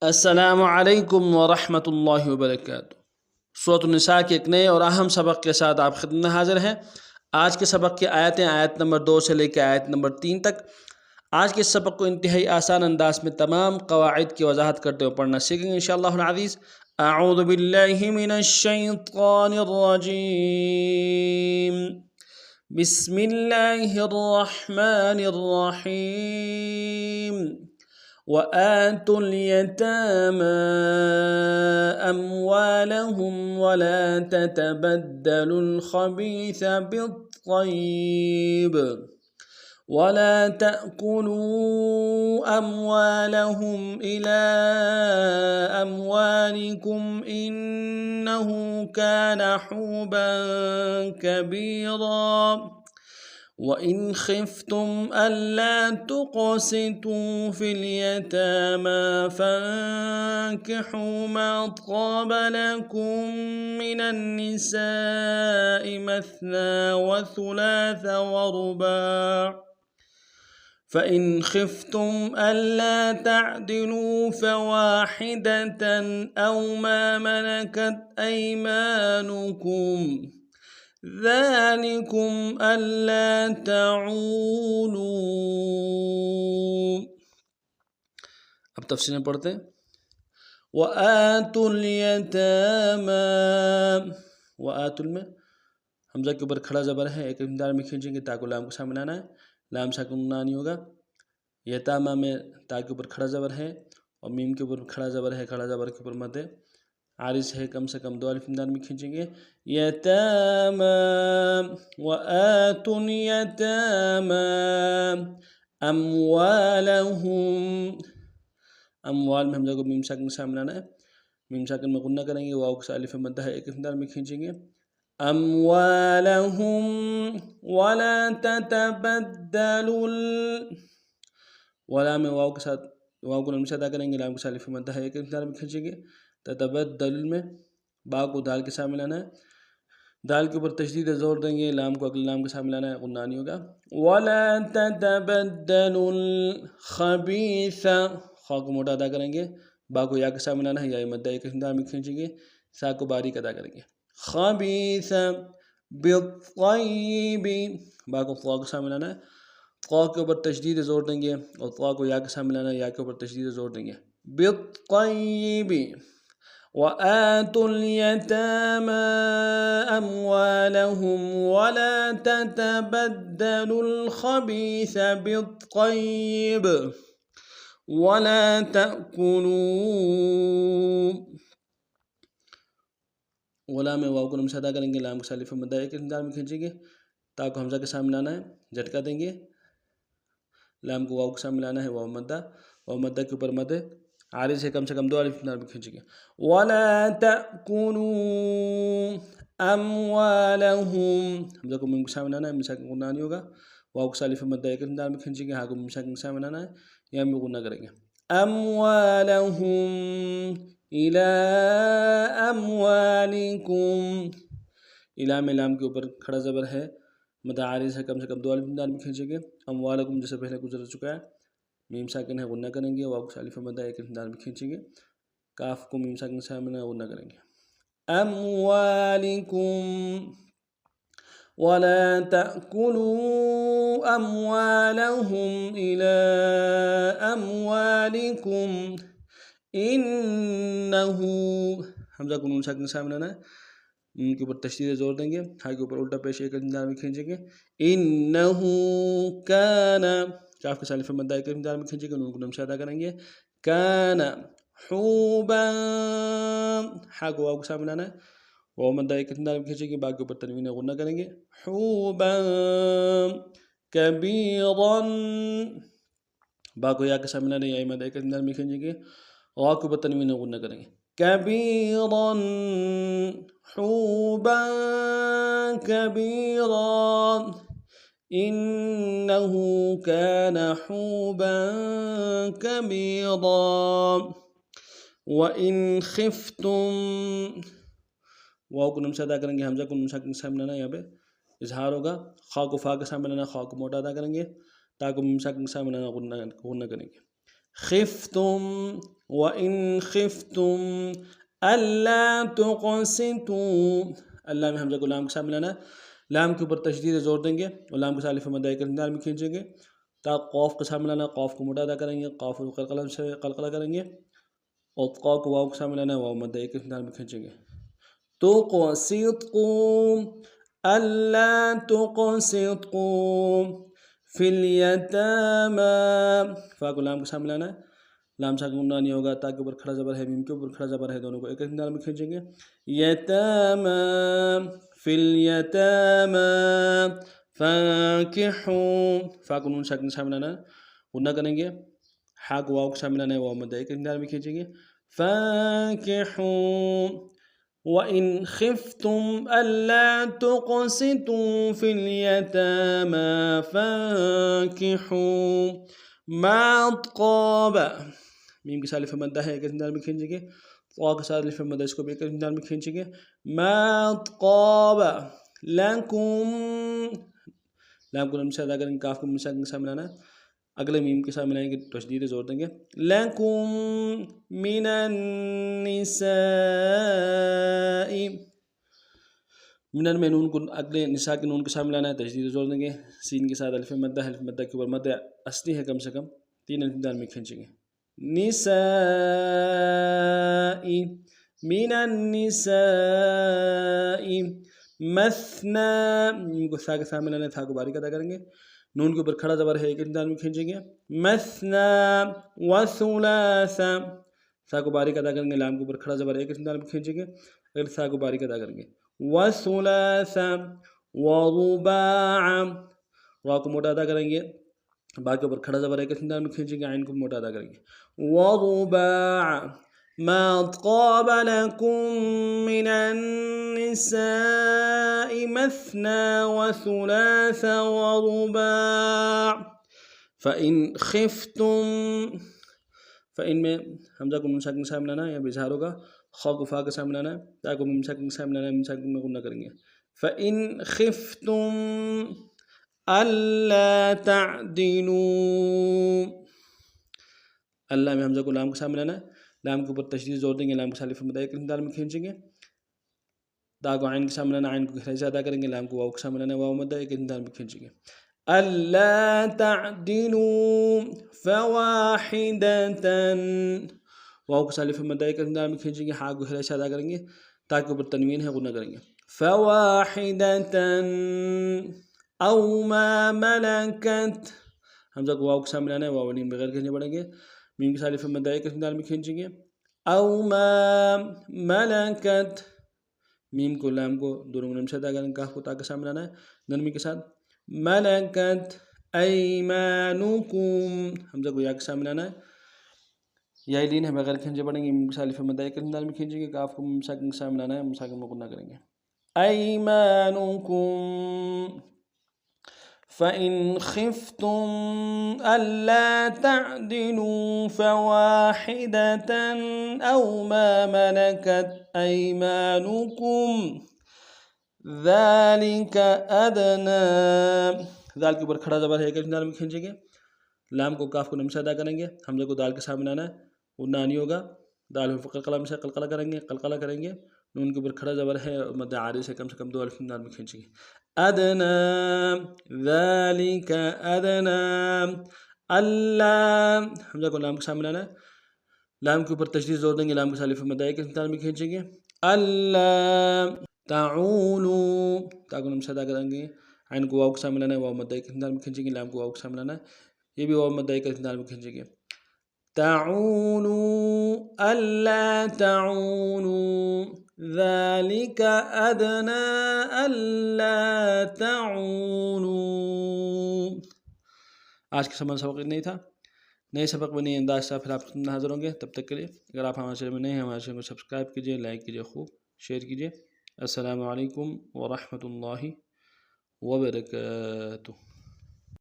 السلام علیکم ورحمۃ اللہ وبرکاتہ۔ سورۃ النساء کے ایک نئے اور اہم سبق کے ساتھ آپ خدمت میں حاضر ہیں۔ آج کے سبق کی آیتیں آیت نمبر 2 سے لے کے آیت نمبر 3 تک۔ آج کے سبق کو انتہائی آسان انداز میں تمام قواعد کی وضاحت کرتے ہوئے پڑھنا سیکھیں گے انشاءاللہ العزیز۔ اعوذ باللہ من الشیطان الرجیم، بسم اللہ الرحمن الرحیم۔ وآتوا اليتامى أموالهم ولا تتبدلوا الخبيث بالطيب ولا تأكلوا أموالهم إلى أموالكم إنه كان حوبا كبيرا وإن خفتم ألا تقسطوا في اليتامى فانكحوا ما طاب لكم من النساء مثنى وثلاث ورباع فإن خفتم ألا تعدلوا فواحدة أو ما ملكت أيمانكم ذلكم ألا تعولوا۔ اب تفصیلیں پڑھتے ہیں۔ وآتوا اليتامى، وآتوا میں حمزہ کے اوپر کھڑا زبر ہے، ایک امدار میں کھینچیں گے تاکہ لام کو سامنے لانا ہے، لام ساکن نہ نہیں ہوگا۔ یتامہ میں تا کے اوپر کھڑا زبر ہے اور میم کے اوپر کھڑا زبر ہے، کھڑا زبر کے اوپر مد ہے، عارض ہے، کم سے کم 2 الف امداد میں کھینچیں گے۔ یتامى وآتوا اليتامى اموالهم، اموال میں حمزہ کو میم ساکن کے سامنے لانا ہے، میم ساکن میں غنہ کریں گے، واو کے الف مدہ ہے، ایک امداد میں کھینچیں گے۔ اموالهم ولا تتبدلوا ولا میں واو کے ساتھ واو کو لام سے ادا کریں گے، لام کے الف مدہ ہے، ایک امداد میں کھینچیں گے۔ تتبدل میں با کو دال کے سامنے لانا ہے، دال کے اوپر تشدید زور دیں گے، لام کو اگلے لام کے سامنے لانا ہے، غنہ نہیں ہوگا۔ ولا تتبدلوا الخبیث، خا کو موٹا ادا کریں گے، با کو یا کے سامنے لانا ہے، یا مدہ ایک امداد میں کھینچیں گے، سا کو باریک ادا کریں گے۔ خبیث بالطیب، با کو خا کے سامنے لانا ہے، خا کے اوپر تشدید زور دیں گے اور خا کو یا کے سامنے لانا ہے، یا کے اوپر تشدید زور دیں گے۔ بالطیب وآتوا اليتامى أموالهم ولا تتبدلوا الخبيث بالطيب ولا تأكلوا، ولا میں واو کو لام سے ادا کریں گے، لام کے الف مدہ ایک امداد میں کھینچیں گے، تا کو حمزہ کے سامنے لانا ہے، جھٹکا دیں گے، لام کو واو کے سامنے لانا ہے، واو مدہ کے اوپر مد ہے، عارض ہے، کم سے کم 2 الف امداد میں کھینچیں گے۔ ولا تأكلوا أموالهم، حمزہ کو میم کے سامنے لانا ہے، میم ساکن غنہ نہیں ہوگا، واو کے الف مدہ ایک امداد میں کھینچیں گے، ہاں کو میم ساکن کے سامنے لانا ہے، یا میں غنہ کریں گے۔ أموالهم إلى أموالكم، الہ میں لام کے اوپر کھڑا زبر ہے، مدہ عارض ہے، کم سے کم 2 الف امداد میں کھینچیں گے۔ اموالکم جیسے پہلے گزر چکا ہے، میم ساکن ہے، غنہ کریں گے، واو کے الف مدہ ایک امداد میں کھینچیں گے، کاف کو میم ساکن کے سامنے غنہ کریں گے۔ اموالکم ولا تأكلوا أموالهم إلى أموالكم إنه، حمزہ کو نون ساکن کے سامنے لانا ہے، ان کے اوپر تشدید زور دیں گے، ہاں کے اوپر الٹا پیش ایک امداد میں کھینچیں گے۔ انه كان، کاف کے الف مدہ ایک امداد میں کھینچیں گے، نون کو نون سے ادا کریں گے۔ كان حوبا، ہا کو واو کے سامنے لانا ہے، واو مدہ ایک امداد میں کھینچیں گے، با کے اوپر تنوین غنہ کریں گے۔ حوبا کبیرا، با کو یا کے سامنے لانا ہے، یا مدہ ایک امداد میں کھینچیں گے، غا کے اوپر تنوین غنہ کریں گے۔ کبیرا حوبا کبیرا إنه كان حوبا كبيرا وإن خفتم، واو کو نون سے ادا کریں گے، حمزہ کو نون ساکن کے سامنے لانا ہے، یہاں پہ اظہار ہوگا، خا کو فا کے سامنے لانا، خا کو موٹا ادا کریں گے، تا کو میم ساکن کے سامنے لانا، غنہ کریں گے۔ خفتم وإن خفتم اللہ تقسطوا، اللہ میں حمزہ کو لام کے ساتھ ملانا ہے، لام کے اوپر تشدید زور دیں گے اور لام کے ساتھ الف مدہ کے اعتدال میں کھینچیں گے، تا قوف کے ساتھ ملانا، قوف کو موٹا ادا کریں گے، قوف کو قلقلہ سے قلقلہ کریں گے، اور قاف کو واو کے ساتھ ملانا ہے، واو مدہ کے اعتدال میں کھینچیں گے۔ تقسطوا اللہ تقسطوا فی الیتامی، فا کو لام کے ساتھ ملانا ہے، لام ساکن نہیں ہوگا، تا کے اوپر کھڑا زبر ہے، میم کے اوپر کھڑا زبر ہے، دونوں کو ایک اعتدال میں کھینچیں گے۔ یتامی فی الیتامی فانکحوا، فا کو نون ساکن کے ساتھ ملانا ہے، غنہ کریں گے، حا کو واو کے ساتھ ملانا ہے، واو مدہ ایک اعتدال میں کھینچیں گے۔ فانکحوا وَإِنْ خِفْتُمْ أَلَّا تُقْسِطُوا فِي الْيَتَامَى فَانكِحُوا مَا طَابَ، میم کے ساتھ الف مدہ ہے، ایک اعتدال میں کھینچیں گے، طا کے ساتھ الف مدہ اس کو بھی ایک اعتدال میں کھینچیں گے۔ مَا طَابَ لَكُمْ، لام کو لم سے ادا کریں گے، کاف کو مساکن کے ساتھ ملانا ہے، اگلے میم کے ساتھ ملائیں گے، تشدید زور دیں گے۔ لَكُم مِّنَ النِّسَاءِ، منن میں نون کو اگلے نساء کے نون کے ساتھ ملانا ہے، تشدید زور دیں گے، سین کے ساتھ الف مدہ ہے، الف مدہ کے اوپر مدہ اصلی ہے کم سے کم 3 اعتدال میں کھینچیں گے۔ نساء من النساء مثنى، میم کو سا کے ساتھ ملانا ہے، تھا کو باریک ادا کریں گے، نون کے اوپر کھڑا زبر ہے، ایک اعتدال میں کھینچیں گے۔ مثنى وثلاث، سا کو باریک ادا کریں گے، لام کے اوپر کھڑا زبر ہے، ایک اعتدال میں کھینچیں گے، اگر سا کو باریک ادا کریں گے۔ وثلاث ورباع، را کو موٹا ادا کریں گے، با کے اوپر کھڑا زبر ہے، ایک اعتدال میں کھینچیں گے، عین کو موٹا ادا کریں گے۔ ورباع ما طاب لكم من النساء مثنى وثلاث ورباع فإن خفتم، فإن میں حمزہ کو نون ساکن کے ساتھ ملانا ہے، یا بظہار ہوگا، خا کو فا کے ساتھ ملانا ہے، تا کو میم ساکن کے ساتھ ملانا ہے، میم ساکن میں غنہ کریں گے۔ فإن خفتم ألا تعدلوا، اللہ میں حمزہ کو لام کے ساتھ ملانا ہے، لام کے اوپر تشدید زور دیں گے، لام کے ساتھ الف مدہ ایک اعتدال میں کھینچیں گے، تا کو عین کے ساتھ ملانا، عین کو گہرائی سے ادا کریں گے، لام کو واو کے ساتھ ملانا ہے، واو مدہ ایک اعتدال میں کھینچیں گے۔ ألا تعدلوا فواحدة، واو کے ساتھ الف مدہ ایک اعتدال میں کھینچیں گے، ہا کو گہرائی سے ادا کریں گے، تا کے اوپر تنوین ہے، غنہ کریں گے۔ فواحدة أو ما ملكت، حمزہ کو واو کے ساتھ ملانا ہے، واو نیم بغیر کھینچنے پڑیں گے، میم کے ساتھ الف مدہ ایک اعتدال میں کھینچیں گے۔ او ما ملكت، میم کو لام کو دونوں نرم سے ادا کریں گے، کاف کو تا کے ساتھ ملانا ہے، نرمی کے ساتھ۔ ملكت ایمانکم، حمزہ کو یا کے ساتھ ملانا ہے، یا لین ہے بغیر کھینچے پڑیں گے، میم کے ساتھ الف مدہ ایک اعتدال میں کھینچیں گے، کاف کو مساکن کے ساتھ ملانا ہے، مساکن میں غنہ کریں گے۔ ایمانکم فإن خفتم ألا تعدلوا فواحدة أو ما ملكت أيمانكم ذلك أدنى، دال کے اوپر کھڑا زبر ہے، ایک اعتدال میں کھینچیں گے، لام کو کاف کو نم سے ادا کریں گے، حمزہ کو دال کے ساتھ ملانا ہے، غنہ نہیں ہوگا، دال حرف قلقلہ میں سے قلقلہ کریں گے، نون کے اوپر کھڑا زبر ہے، مد عارض سے کم 2 الف اعتدال میں کھینچیں گے۔ ادنى ذلك ادنى اللہ، حمزہ کو لام کے ساتھ ملانا ہے، لام کے اوپر تشدید زور دیں گے، لام کے ساتھ الف مدہ ایک اعتدال میں کھینچیں گے۔ اللہ تعولوا، تا کو نم سے ادا کریں گے، عین کو واو کے ساتھ ملانا ہے، واو مدہ ایک اعتدال میں کھینچیں گے، لام کو واو کے ساتھ ملانا ہے، یہ بھی واو مدہ ایک اعتدال میں کھینچیں گے۔ تعولوا ألا تعولوا ذلك أدنى ألا تعولوا۔ آج کا سبق نہیں تھا، نئے سبق میں نئے انداز سے پھر آپ حاضر ہوں گے، تب تک کے لیے اگر آپ ہمارے چینل میں نئے ہیں، ہمارے چینل کو سبسکرائب کیجیے، لائک کیجیے، خوب شیئر کیجیے۔ السلام علیکم ورحمۃ اللہ وبرکاتہ۔